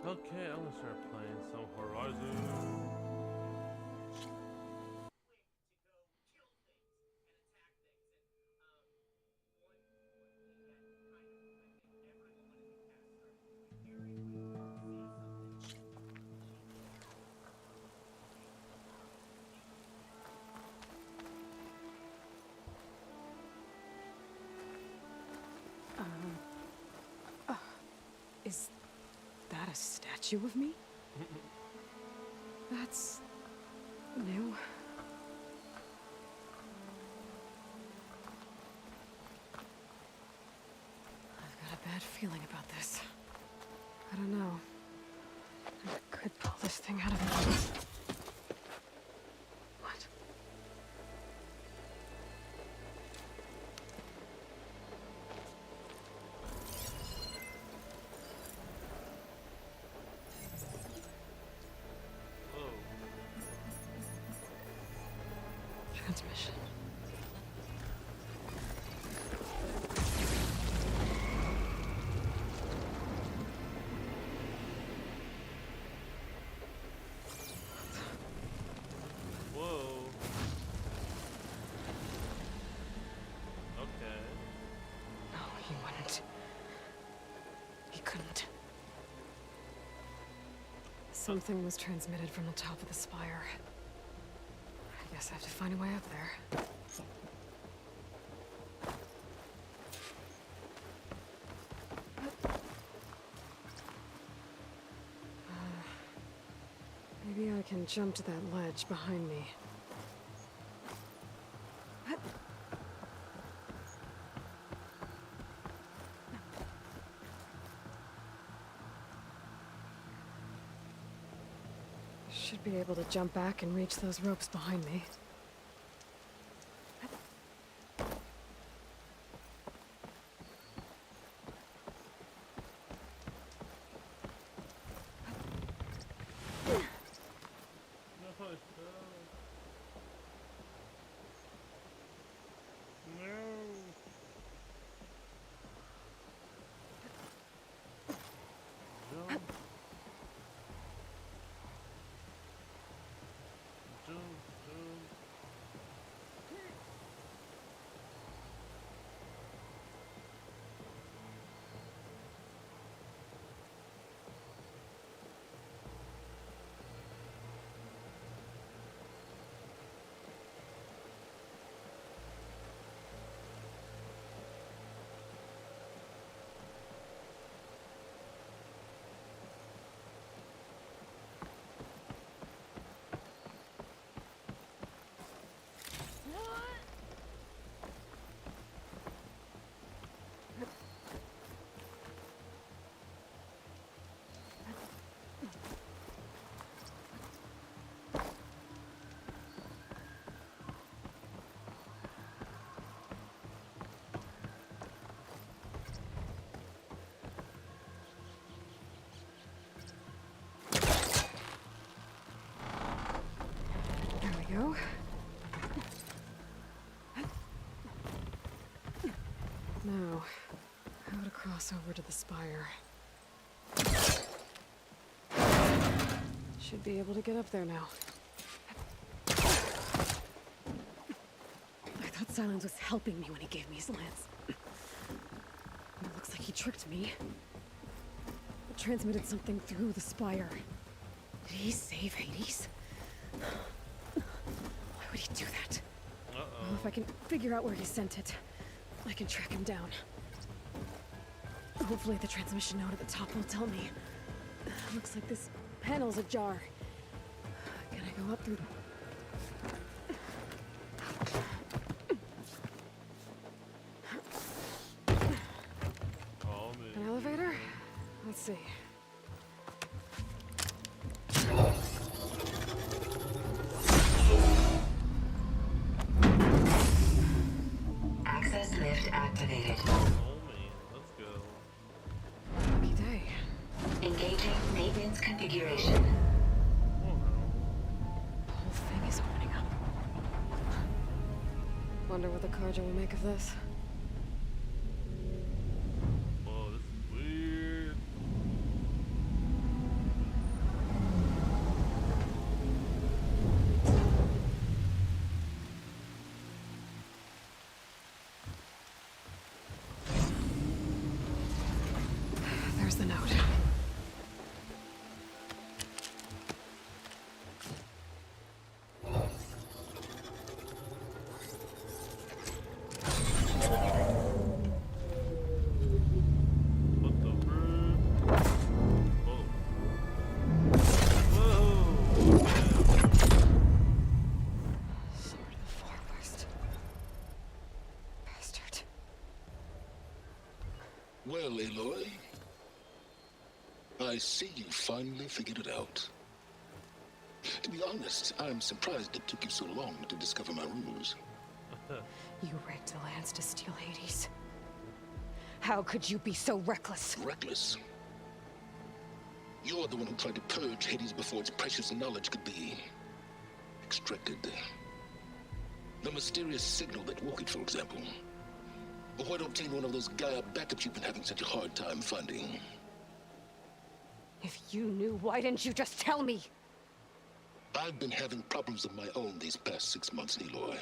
Okay, I'm gonna start playing some Horizon. Is that a statue of me? That's new. I've got a bad feeling about this. I don't know. I could pull this thing out of me. What? Whoa. Transmission. Whoa. Okay. No, he wouldn't. He couldn't. Something was transmitted from the top of the spire. I guess I have to find a way up there. Maybe I can jump to that ledge behind me. Should be able to jump back and reach those ropes behind me. No, no. Jump. Jump, jump. There we go. Now, how to cross over to the spire. Should be able to get up there now. I thought Silence was helping me when he gave me his lance. It looks like he tricked me. It transmitted something through the spire. Did he save Hades? Why would he do that? Well, if I can figure out where he sent it, I can track him down. Hopefully the transmission node at the top will tell me. Looks like this panel's ajar. Can I go up through Oh, man. an elevator? Let's see. Access lift activated. Oh, man. Let's go. Lucky day. Engaging maintenance configuration. Oh, no. The whole thing is opening up. Wonder what the Carja will make of this. Whoa, this is weird. There's the note. What the frick? Whoa. Whoa! Sword of the Forest. Bastard. Well, Aloy, I see you finally figured it out. To be honest, I'm surprised it took you so long to discover my ruse. You rigged the lance to steal Hades. How could you be so reckless? Reckless. You're the one who tried to purge Hades before its precious knowledge could be extracted. The mysterious signal that woke it, for example. Or why to obtain one of those Gaia backups you've been having such a hard time finding? If you knew, why didn't you just tell me? I've been having problems of my own these past 6 months, Aloy.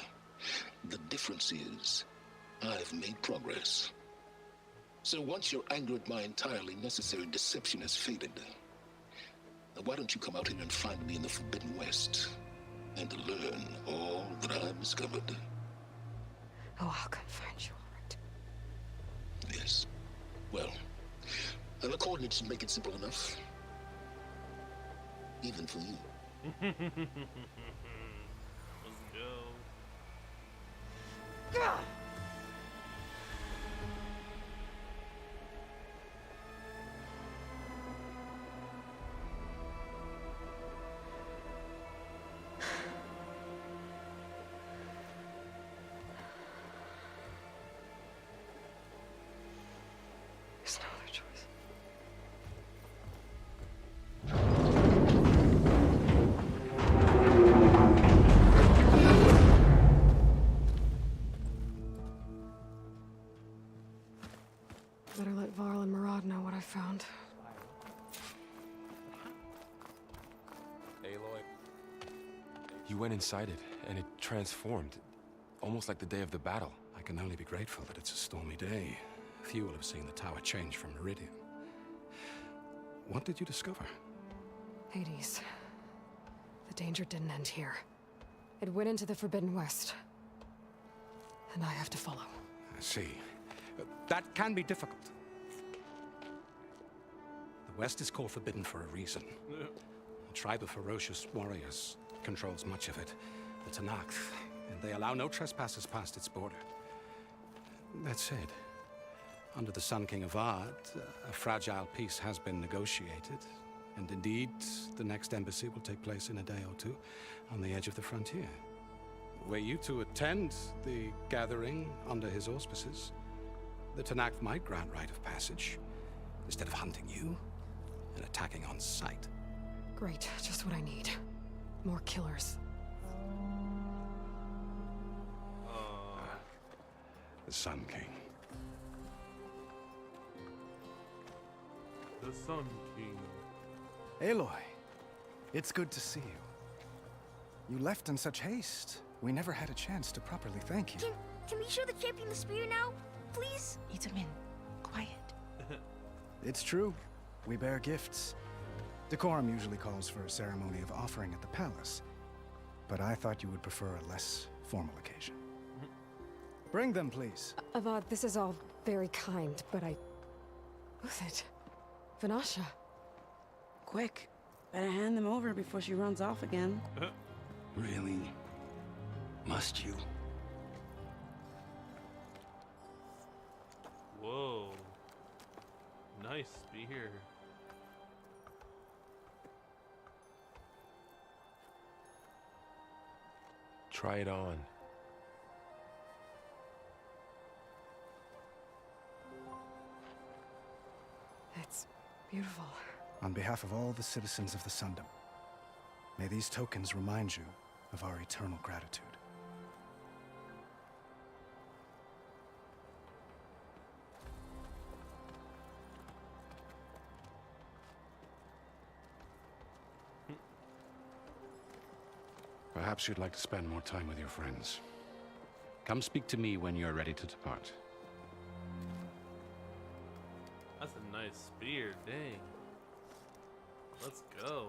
The difference is, I've made progress. So once your anger at my entirely necessary deception has faded, why don't you come out here and find me in the Forbidden West, and learn all that I've discovered? Oh, I'll come find you, all right. Yes. Well, and the coordinates should make it simple enough. Even for you. Let's go. There's no other choice. Better let Varl and Murad know what I found. Aloy. You went inside it, and it transformed. Almost like the day of the battle. I can only be grateful that it's a stormy day. Few will have seen the tower change from Meridian. What did you discover? Hades. The danger didn't end here. It went into the Forbidden West. And I have to follow. I see. That can be difficult. The West is called Forbidden for a reason. A tribe of ferocious warriors controls much of it. The Tenakth, and they allow no trespassers past its border. That said, under the Sun King Avad, a fragile peace has been negotiated. And indeed, the next embassy will take place in a day or two on the edge of the frontier. Were you to attend the gathering under his auspices, the Tenakth might grant right of passage, instead of hunting you and attacking on sight. Great, just what I need. More killers. The Sun King. The Sun King. Aloy, it's good to see you. You left in such haste. We never had a chance to properly thank you. Can we show the champion the spear now? Please? Itamin, quiet. It's true. We bear gifts. Decorum usually calls for a ceremony of offering at the palace. But I thought you would prefer a less formal occasion. Bring them, please. Avad, this is all very kind, but Who's it? Vanasha. Quick, better hand them over before she runs off again. Really? Must you? Whoa. Nice spear. Try it on. It's beautiful. On behalf of all the citizens of the Sundom, may these tokens remind you of our eternal gratitude. Perhaps you'd like to spend more time with your friends. Come speak to me when you're ready to depart. That's a nice spear, dang. Let's go.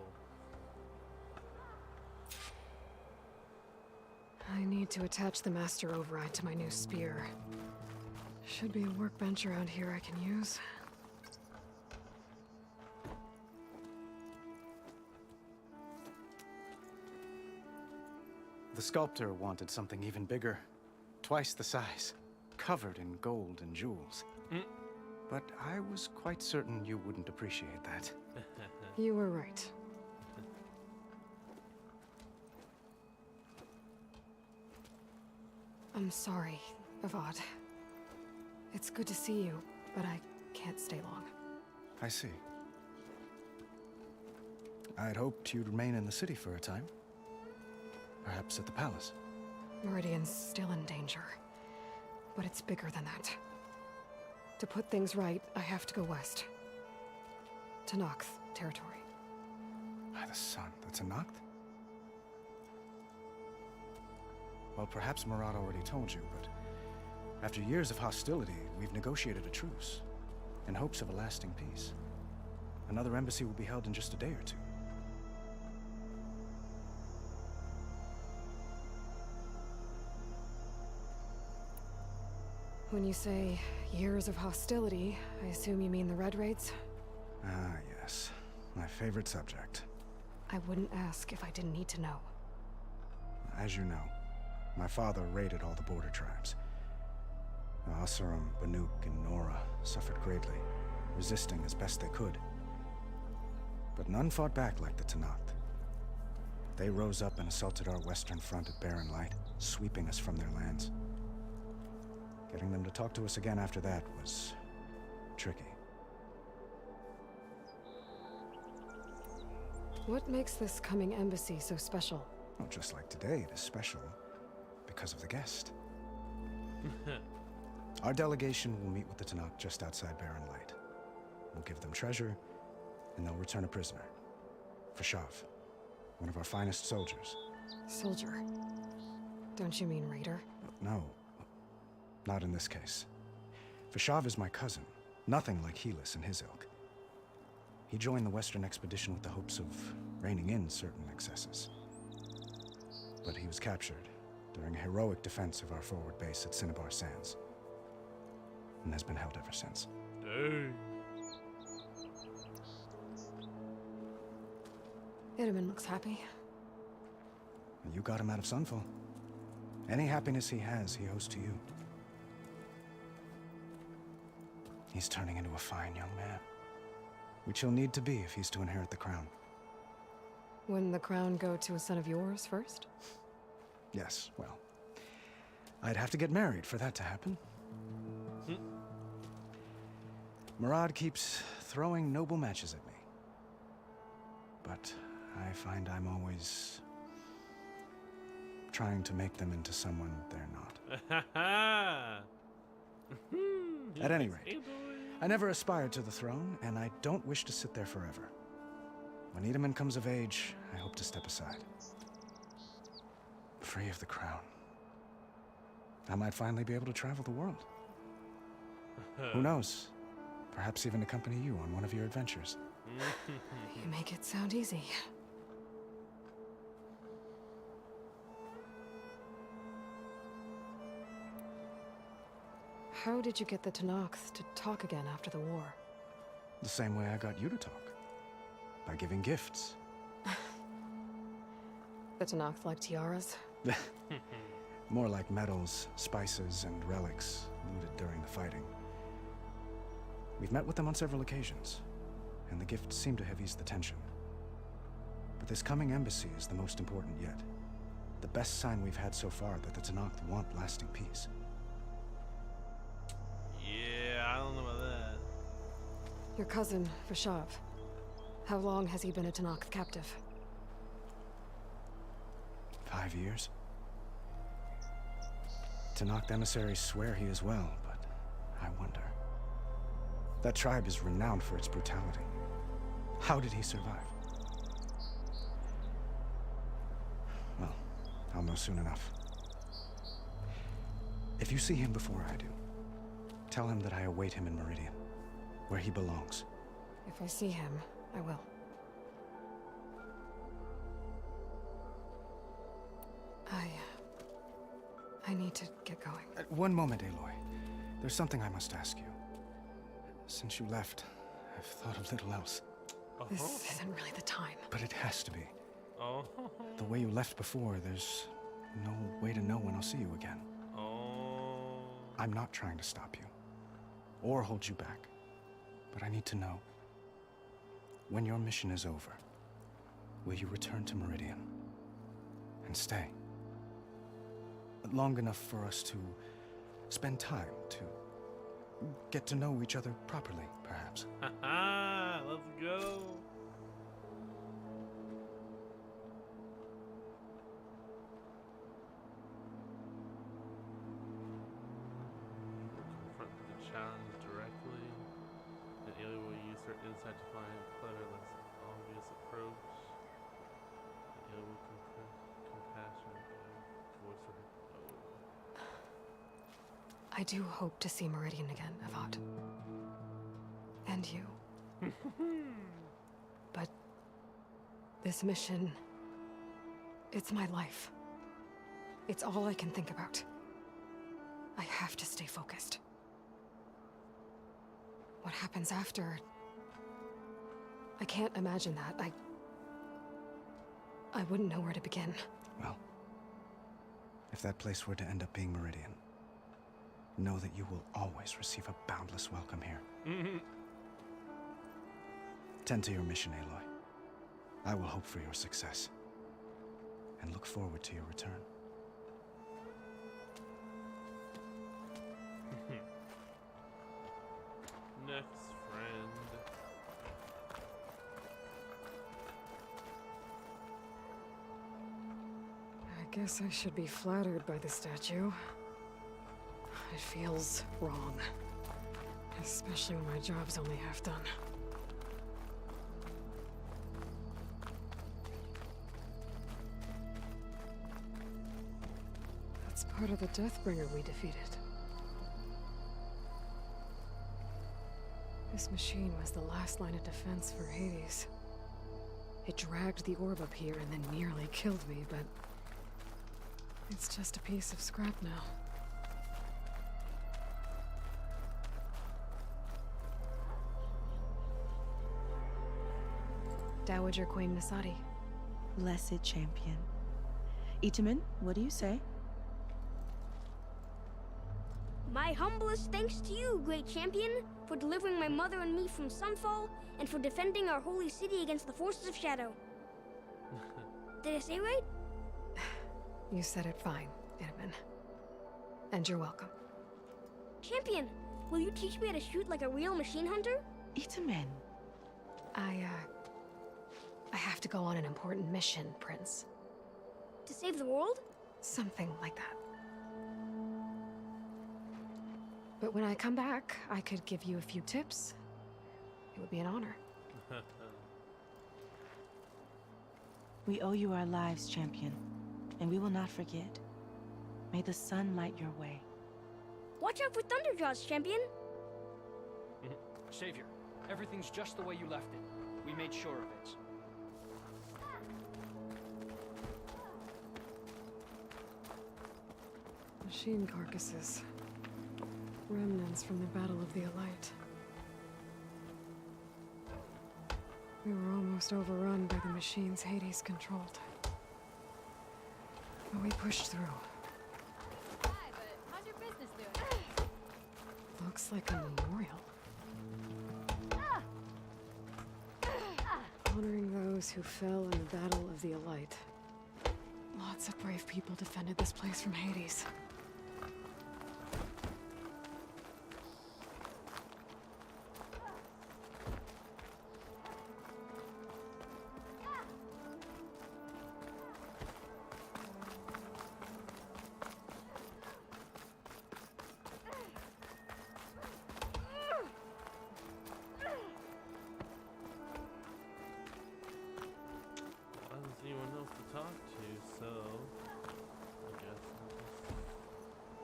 I need to attach the master override to my new spear. Should be a workbench around here I can use. The sculptor wanted something even bigger. Twice the size. Covered in gold and jewels. But I was quite certain you wouldn't appreciate that. You were right. I'm sorry, Avad. It's good to see you, but I can't stay long. I see. I'd hoped you'd remain in the city for a time. Perhaps at the palace. Meridian's still in danger. But it's bigger than that. To put things right, I have to go west. To Noct territory. By the sun, that's a Noct? Well, perhaps Murad already told you, but after years of hostility, we've negotiated a truce, in hopes of a lasting peace. Another embassy will be held in just a day or two. When you say years of hostility, I assume you mean the Red Raids? Ah, yes. My favorite subject. I wouldn't ask if I didn't need to know. As you know, my father raided all the border tribes. Asurum, Banuk, and Nora suffered greatly, resisting as best they could. But none fought back like the Tenakth. They rose up and assaulted our western front at Barren Light, sweeping us from their lands. Getting them to talk to us again after that was tricky. What makes this coming embassy so special? Well, just like today, it is special because of the guest. Our delegation will meet with the Tenakth just outside Barren Light. We'll give them treasure, and they'll return a prisoner. Fashav, one of our finest soldiers. Soldier? Don't you mean raider? No, not in this case. Fashav is my cousin, nothing like Helis and his ilk. He joined the Western expedition with the hopes of reining in certain excesses. But he was captured during a heroic defense of our forward base at Cinnabar Sands, and has been held ever since. Dang. Itamen looks happy. You got him out of Sunfall. Any happiness he has, he owes to you. He's turning into a fine young man, which he'll need to be if he's to inherit the crown. Wouldn't the crown go to a son of yours first? Yes, well, I'd have to get married for that to happen. Murad keeps throwing noble matches at me. But I find I'm always trying to make them into someone they're not. At any rate, I never aspired to the throne, and I don't wish to sit there forever. When Itamen comes of age, I hope to step aside. Free of the crown. I might finally be able to travel the world. Who knows? Perhaps even accompany you on one of your adventures. You make it sound easy. How did you get the Tenakth to talk again after the war? The same way I got you to talk. By giving gifts. The Tenakth like tiaras? More like medals, spices, and relics looted during the fighting. We've met with them on several occasions, and the gifts seem to have eased the tension. But this coming embassy is the most important yet. The best sign we've had so far that the Tenakth want lasting peace. Yeah, I don't know about that. Your cousin, Fashav. How long has he been a Tenakth captive? 5 years. Tenakth emissaries swear he is well, but I wonder. That tribe is renowned for its brutality. How did he survive? Well, I'll know soon enough. If you see him before I do, tell him that I await him in Meridian, where he belongs. If I see him, I will. I need to get going. One moment, Aloy. There's something I must ask you. Since you left, I've thought of little else. This isn't really the time. But it has to be. Oh. The way you left before, there's no way to know when I'll see you again. Oh. I'm not trying to stop you, or hold you back. But I need to know, when your mission is over, will you return to Meridian? And stay? Long enough for us to spend time, to get to know each other properly, perhaps. Haha, let's go. Confront the challenge directly. And Aloy will use her insight to find a clever, less obvious approach. And Aloy will compassion voice for her. I do hope to see Meridian again, Avad. And you. But this mission, it's my life. It's all I can think about. I have to stay focused. What happens after? I can't imagine that. I wouldn't know where to begin. Well, if that place were to end up being Meridian, know that you will always receive a boundless welcome here. Tend to your mission, Aloy. I will hope for your success, and look forward to your return. Next friend. I guess I should be flattered by the statue. It feels wrong. Especially when my job's only half done. That's part of the Deathbringer we defeated. This machine was the last line of defense for Hades. It dragged the orb up here and then nearly killed me, but it's just a piece of scrap now. Dowager Queen Nasadi. Blessed champion. Itamen, what do you say? My humblest thanks to you, great champion, for delivering my mother and me from Sunfall, and for defending our holy city against the forces of Shadow. Did I say right? You said it fine, Itamen. And you're welcome. Champion, will you teach me how to shoot like a real machine hunter? Itamen. I have to go on an important mission, Prince. To save the world? Something like that. But when I come back, I could give you a few tips. It would be an honor. We owe you our lives, champion, and we will not forget. May the sun light your way. Watch out for Thunderjaws, champion! Savior, everything's just the way you left it. We made sure of it. Machine carcasses. Remnants from the Battle of the Elite. We were almost overrun by the machines Hades controlled. But we pushed through. Hi, but how's your business doing? Looks like a memorial. Honoring those who fell in the Battle of the Elite. Lots of brave people defended this place from Hades.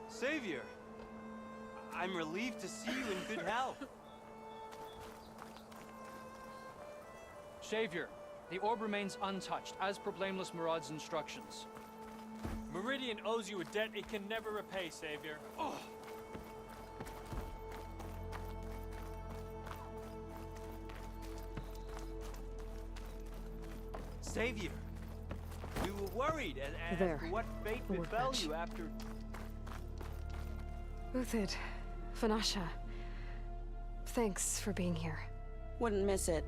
Savior, I'm relieved to see you in good health. Savior, the orb remains untouched, as per Blameless Murad's instructions. Meridian owes you a debt it can never repay, Savior. Oh. Savior, we were worried as There. to what fate The befell workbench. you after... Uthid, Vanasha, thanks for being here. Wouldn't miss it,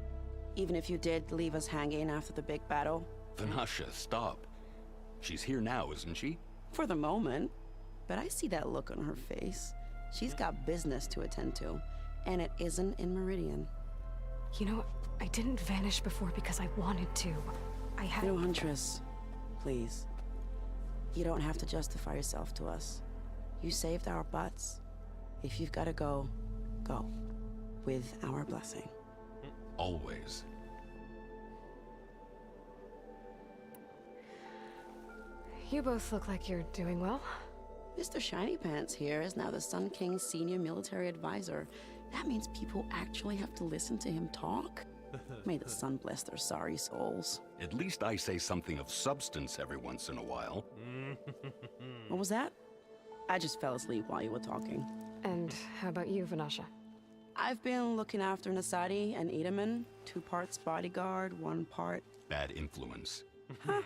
even if you did leave us hanging after the big battle. Vanasha, stop. She's here now, isn't she? For the moment. But I see that look on her face. She's got business to attend to, and it isn't in Meridian. You know, I didn't vanish before because I wanted to. I had... Little Huntress, please. You don't have to justify yourself to us. You saved our butts. If you've got to go, go. With our blessing. Always. You both look like you're doing well. Mr. Shiny Pants here is now the Sun King's senior military advisor. That means people actually have to listen to him talk? May the sun bless their sorry souls. At least I say something of substance every once in a while. What was that? I just fell asleep while you were talking. And how about you, Vanasha? I've been looking after Nasadi and Edaman. 2 parts bodyguard, 1 part... Bad influence. Huh.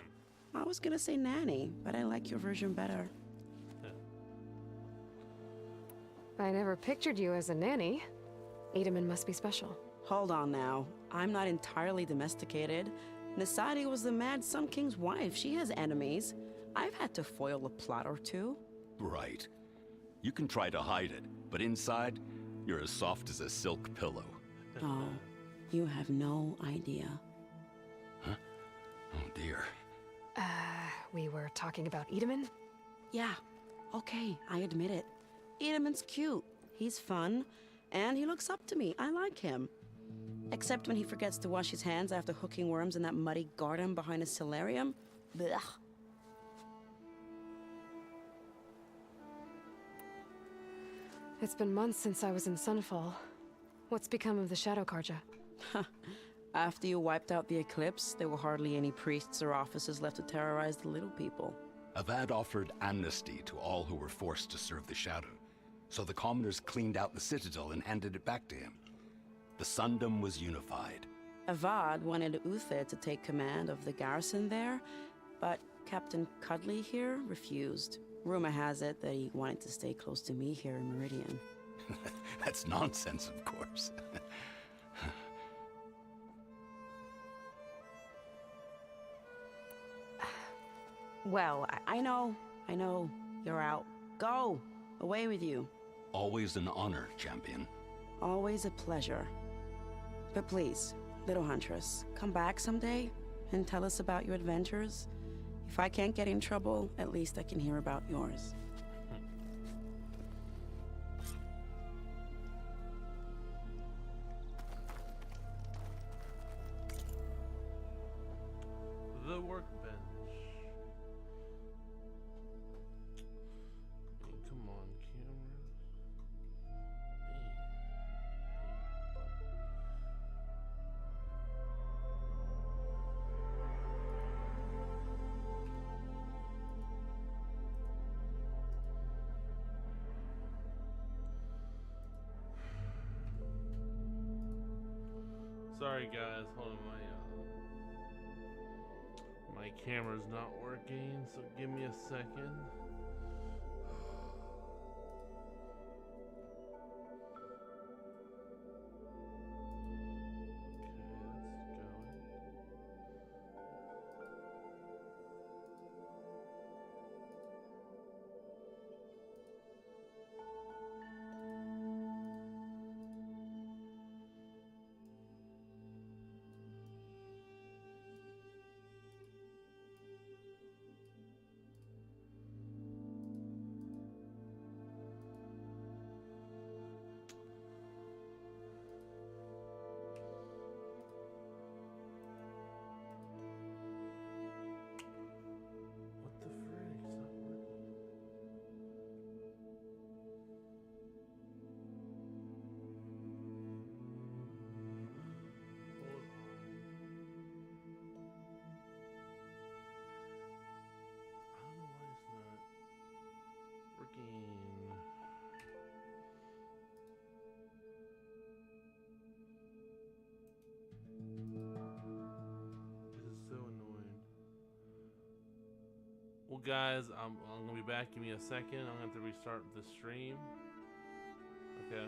I was gonna say nanny, but I like your version better. I never pictured you as a nanny. Edaman must be special. Hold on now. I'm not entirely domesticated. Nasadi was the Mad Sun King's wife. She has enemies. I've had to foil a plot or 2. Right. You can try to hide it, but inside, you're as soft as a silk pillow. Oh, you have no idea. Huh? Oh dear. We were talking about Edaman? Yeah, okay, I admit it. Edaman's cute. He's fun, and he looks up to me. I like him. Except when he forgets to wash his hands after hooking worms in that muddy garden behind a solarium. Blech. It's been months since I was in Sunfall. What's become of the Shadow Karja? After you wiped out the Eclipse, there were hardly any priests or officers left to terrorize the little people. Avad offered amnesty to all who were forced to serve the Shadow, so the commoners cleaned out the Citadel and handed it back to him. The Sundom was unified. Avad wanted Uthid to take command of the garrison there, but Captain Cudley here refused. Rumor has it that he wanted to stay close to me here in Meridian. That's nonsense, of course. Well, I know. You're out. Go! Away with you. Always an honor, champion. Always a pleasure. But please, little Huntress, come back someday and tell us about your adventures. If I can't get in trouble, at least I can hear about yours. The workbench. Hey, come on, cameras. Sorry guys, hold on, my camera's not working, so give me a second. Well, guys, I'm gonna be back. Give me a second. I'm gonna have to restart the stream. Okay.